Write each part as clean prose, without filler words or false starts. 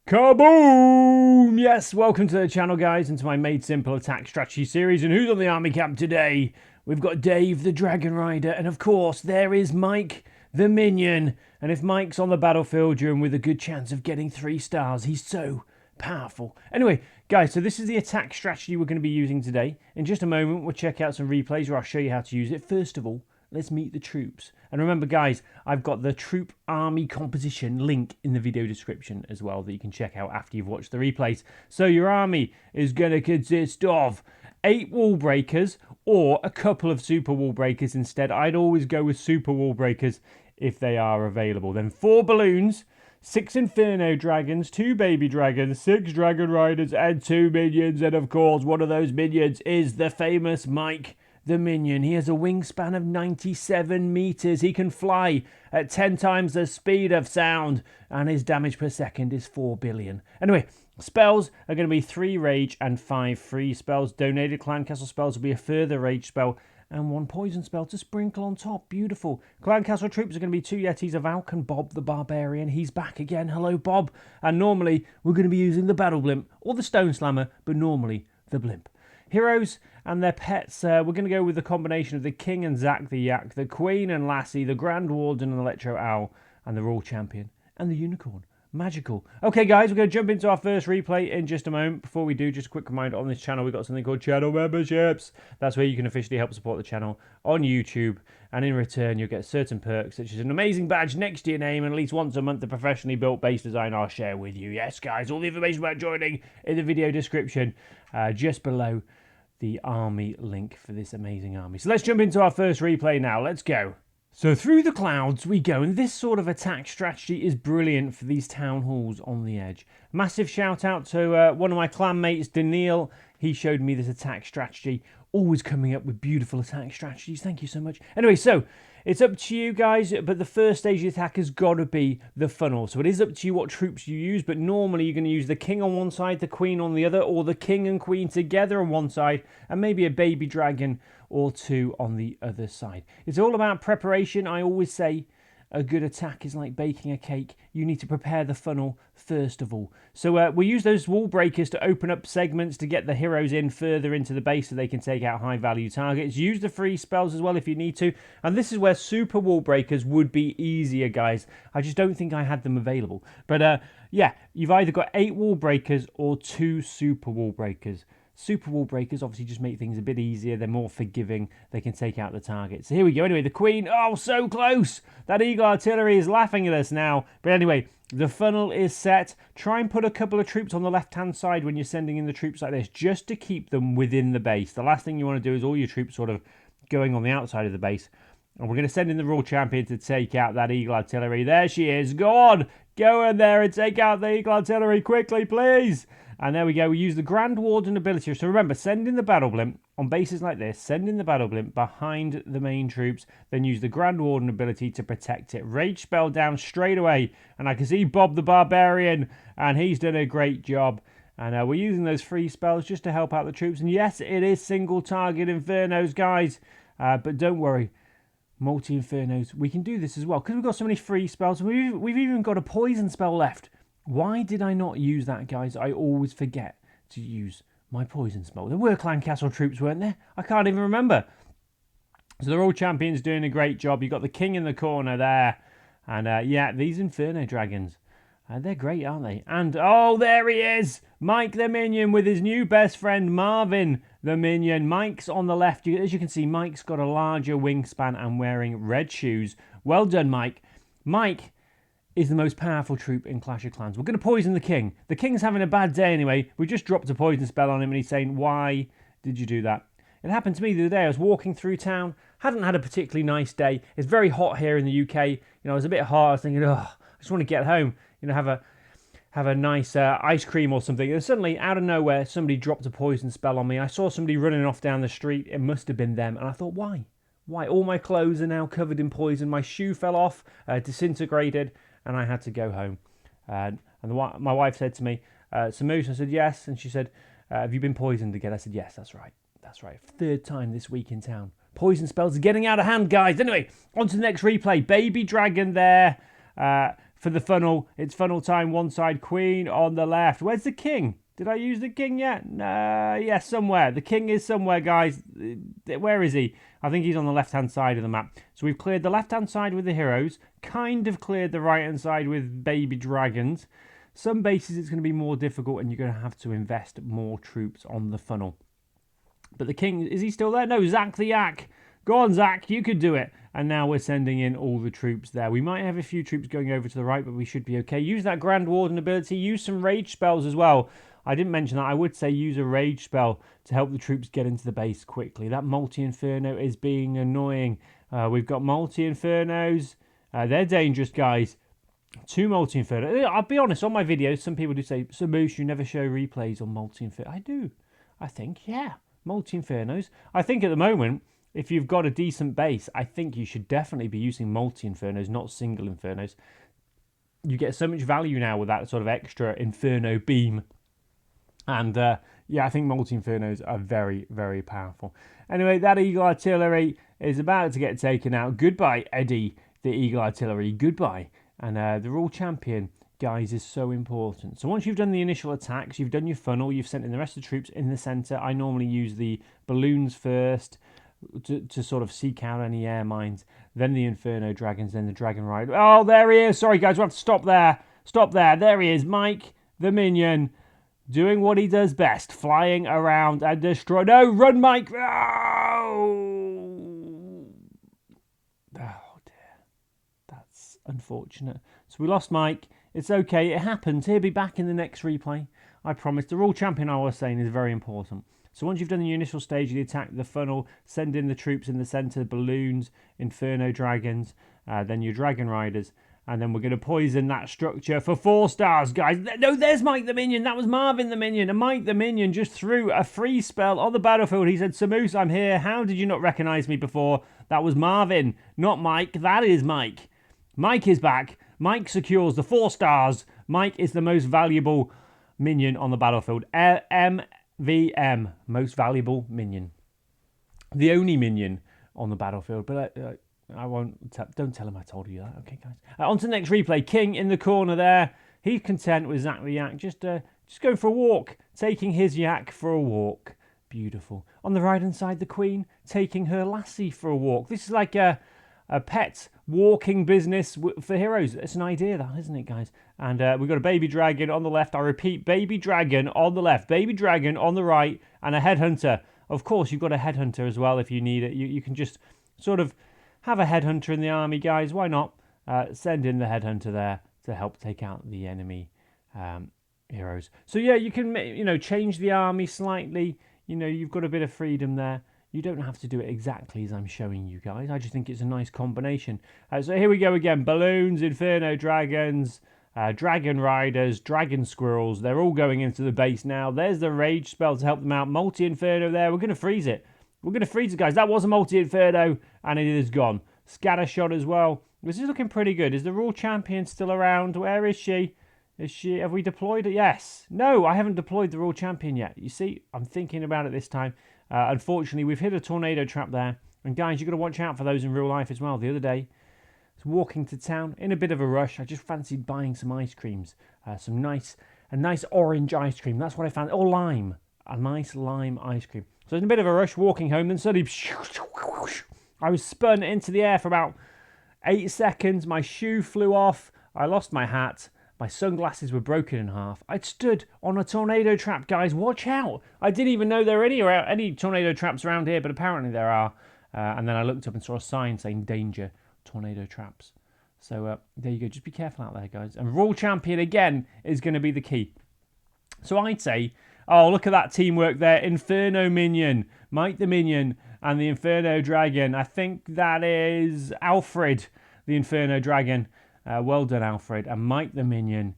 Kaboom! Yes, welcome to the channel, guys, and to my Made Simple attack strategy series. And who's on the army camp today? We've got Dave, the Dragon Rider, and of course, there is Mike, the Minion. And if Mike's on the battlefield, you're in with a good chance of getting 3 stars. He's so powerful. Anyway, guys, so this is the attack strategy we're going to be using today. In just a moment, we'll check out some replays where I'll show you how to use it. First of all, let's meet the troops. And remember, guys, I've got the troop army composition link in the video description as well that you can check out after you've watched the replays. So your army is going to consist of 8 wall breakers or a couple of super wall breakers instead. I'd always go with super wall breakers if they are available. Then 4 balloons, 6 Inferno Dragons, 2 Baby Dragons, 6 Dragon Riders, and 2 Minions. And of course, one of those Minions is the famous Mike, the Minion. He has a wingspan of 97 meters. He can fly at 10 times the speed of sound, and his damage per second is 4 billion. Anyway, spells are going to be 3 rage and 5 free spells. Donated clan castle spells will be a further rage spell and 1 poison spell to sprinkle on top. Beautiful. Clan castle troops are going to be 2 Yetis of Alk and Bob the Barbarian. He's back again. Hello, Bob. And normally we're going to be using the Battle Blimp or the Stone Slammer, but normally the Blimp. Heroes and their pets, we're going to go with the combination of the King and Zack the Yak, the Queen and Lassie, the Grand Warden and Electro Owl, and the Royal Champion and the Unicorn. Magical. Okay, guys, we're going to jump into our first replay in just a moment. Before we do, just a quick reminder, on this channel, we've got something called channel memberships. That's where you can officially help support the channel on YouTube. And in return, you'll get certain perks, such as an amazing badge next to your name and at least once a month, a professionally built base design I'll share with you. Yes, guys, all the information about joining in the video description, just below the army link for this amazing army. So let's jump into our first replay now. Let's go. So through the clouds we go, and this sort of attack strategy is brilliant for these town halls on the edge. Massive shout out to one of my clan mates, Daniil. He showed me this attack strategy, always coming up with beautiful attack strategies. Thank you so much. Anyway, so it's up to you guys, but the first stage of the attack has got to be the funnel. So it is up to you what troops you use, but normally you're going to use the king on one side, the queen on the other, or the king and queen together on one side, and maybe a baby dragon or 2 on the other side. It's all about preparation. I always say a good attack is like baking a cake. You need to prepare the funnel first of all. So we use those wall breakers to open up segments to get the heroes in further into the base so they can take out high value targets. Use the free spells as well if you need to. And this is where super wall breakers would be easier, guys. I just don't think I had them available. But yeah, you've either got 8 wall breakers or 2 super wall breakers. Super wall breakers obviously just make things a bit easier. They're more forgiving. They can take out the target. So here we go. Anyway, the queen. Oh, so close. That eagle artillery is laughing at us now. But anyway, the funnel is set. Try and put a couple of troops on the left-hand side when you're sending in the troops like this, just to keep them within the base. The last thing you want to do is all your troops sort of going on the outside of the base. And we're going to send in the Royal Champion to take out that eagle artillery. There she is. Go on. Go in there and take out the eagle artillery quickly, please. And there we go. We use the Grand Warden ability. So remember, send in the Battle Blimp on bases like this. Send in the Battle Blimp behind the main troops. Then use the Grand Warden ability to protect it. Rage spell down straight away. And I can see Bob the Barbarian. And he's done a great job. And we're using those free spells just to help out the troops. And yes, it is single target Infernos, guys. But don't worry. Multi-Infernos. We can do this as well. Because we've got so many free spells. We've even got a poison spell left. Why did I not use that, guys? I always forget to use my poison spell. There were clan castle troops, weren't there? I can't even remember. So the Royal Champion's doing a great job. You've got the king in the corner there. And yeah, these Inferno Dragons. They're great, aren't they? And, oh, there he is! Mike the Minion with his new best friend, Marvin the Minion. Mike's on the left. As you can see, Mike's got a larger wingspan and wearing red shoes. Well done, Mike. Mike is the most powerful troop in Clash of Clans. We're going to poison the king. The king's having a bad day anyway. We just dropped a poison spell on him and he's saying, why did you do that? It happened to me the other day. I was walking through town. Hadn't had a particularly nice day. It's very hot here in the UK. You know, it was a bit hot. I was thinking, oh, I just want to get home. You know, have a nice ice cream or something. And suddenly, out of nowhere, somebody dropped a poison spell on me. I saw somebody running off down the street. It must have been them. And I thought, why? Why? All my clothes are now covered in poison. My shoe fell off, disintegrated. And I had to go home. And my wife said to me, Samoose, I said, yes. And she said, have you been poisoned again? I said, yes, that's right. That's right. 3rd time this week in town. Poison spells are getting out of hand, guys. Anyway, on to the next replay. Baby dragon there. for the funnel. It's funnel time. One side, queen on the left. Where's the king? Did I use the king yet? No, yeah, somewhere. The king is somewhere, guys. Where is he? I think he's on the left-hand side of the map. So we've cleared the left-hand side with the heroes, kind of cleared the right-hand side with baby dragons. Some bases it's going to be more difficult and you're going to have to invest more troops on the funnel. But the king, is he still there? No, Zach the Yak. Go on, Zach, you could do it. And now we're sending in all the troops there. We might have a few troops going over to the right, but we should be okay. Use that Grand Warden ability. Use some rage spells as well. I didn't mention that. I would say use a rage spell to help the troops get into the base quickly. That multi-inferno is being annoying. We've got multi-infernos. They're dangerous, guys. 2 multi-inferno. I'll be honest, on my videos, some people do say, Samoose, you never show replays on multi-inferno. I do. I think, yeah. Multi-infernos. I think at the moment, if you've got a decent base, I think you should definitely be using multi-infernos, not single infernos. You get so much value now with that sort of extra inferno beam. And yeah, I think multi-infernos are very, very powerful. Anyway, that Eagle Artillery is about to get taken out. Goodbye, Eddie, the Eagle Artillery. Goodbye. And the Rule Champion, guys, is so important. So once you've done the initial attacks, you've done your funnel, you've sent in the rest of the troops in the centre. I normally use the balloons first to sort of seek out any air mines. Then the Inferno Dragons, then the Dragon Rider. Oh, there he is. Sorry, guys, we'll have to stop there. Stop there. There he is, Mike, the Minion. Doing what he does best, flying around and destroy. No, run, Mike! Oh, dear. That's unfortunate. So we lost Mike. It's okay. It happens. He'll be back in the next replay. I promise. The Rule Champion, I was saying, is very important. So once you've done the initial stage of the attack, the funnel, send in the troops in the centre, balloons, Inferno Dragons, then your Dragon Riders. And then we're going to poison that structure for 4 stars, guys. No, there's Mike the Minion. That was Marvin the Minion. And Mike the Minion just threw a free spell on the battlefield. He said, Samoose, I'm here. How did you not recognise me before? That was Marvin, not Mike. That is Mike. Mike is back. Mike secures the 4 stars. Mike is the most valuable minion on the battlefield. MVM, most valuable minion. The only minion on the battlefield. But I won't. Don't tell him I told you that. Okay, guys. On to the next replay. King in the corner there. He's content with Zach the Yak. Just going for a walk. Taking his yak for a walk. Beautiful. On the right-hand side, the Queen taking her lassie for a walk. This is like a pet walking business for heroes. It's an idea, that, isn't it, guys? And we've got a baby dragon on the left. I repeat, baby dragon on the left. Baby dragon on the right. And a headhunter. Of course, you've got a headhunter as well if you need it. You can just sort of have a headhunter in the army, guys. Why not? Send in the headhunter there to help take out the enemy heroes. So yeah, you can change the army slightly. You've got a bit of freedom there. You don't have to do it exactly as I'm showing you guys. I just think it's a nice combination. So here we go again. Balloons, Inferno Dragons, Dragon Riders, Dragon Squirrels. They're all going into the base now. There's the Rage spell to help them out. Multi-Inferno there. We're going to freeze it. We're going to freeze it, guys. That was a multi-inferno, and it is gone. Scatter shot as well. This is looking pretty good. Is the Rule Champion still around? Where is she? Have we deployed it? Yes. No, I haven't deployed the Rule Champion yet. You see, I'm thinking about it this time. Unfortunately, we've hit a tornado trap there. And guys, you've got to watch out for those in real life as well. The other day, I was walking to town in a bit of a rush. I just fancied buying some ice creams. A nice orange ice cream. That's what I found. Or lime. A nice lime ice cream. So in a bit of a rush walking home, then suddenly I was spun into the air for about 8 seconds. My shoe flew off. I lost my hat. My sunglasses were broken in half. I'd stood on a tornado trap, guys. Watch out. I didn't even know there were any tornado traps around here, but apparently there are. And then I looked up and saw a sign saying danger, tornado traps. So there you go. Just be careful out there, guys. And Rule Champion, again, is going to be the key. So I'd say, oh, look at that teamwork there. Inferno Minion, Mike the Minion, and the Inferno Dragon. I think that is Alfred, the Inferno Dragon. Well done, Alfred. And Mike the Minion.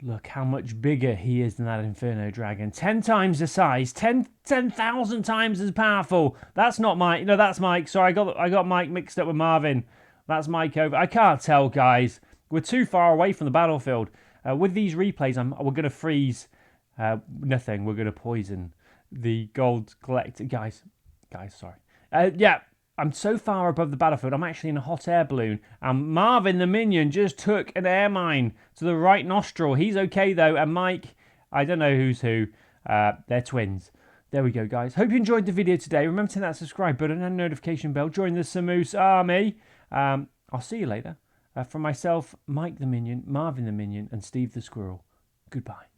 Look how much bigger he is than that Inferno Dragon. 10 times the size. 10,000 times as powerful. That's not Mike. No, that's Mike. Sorry, I got Mike mixed up with Marvin. That's Mike over. I can't tell, guys. We're too far away from the battlefield. With these replays, we're going to freeze nothing. We're going to poison the gold collector. Guys, sorry. Yeah, I'm so far above the battlefield, I'm actually in a hot air balloon. And Marvin the Minion just took an air mine to the right nostril. He's okay though, and Mike, I don't know who's who. They're twins. There we go, guys. Hope you enjoyed the video today. Remember to hit that subscribe button and notification bell. Join the Samoose army. I'll see you later. From myself, Mike the Minion, Marvin the Minion, and Steve the Squirrel. Goodbye.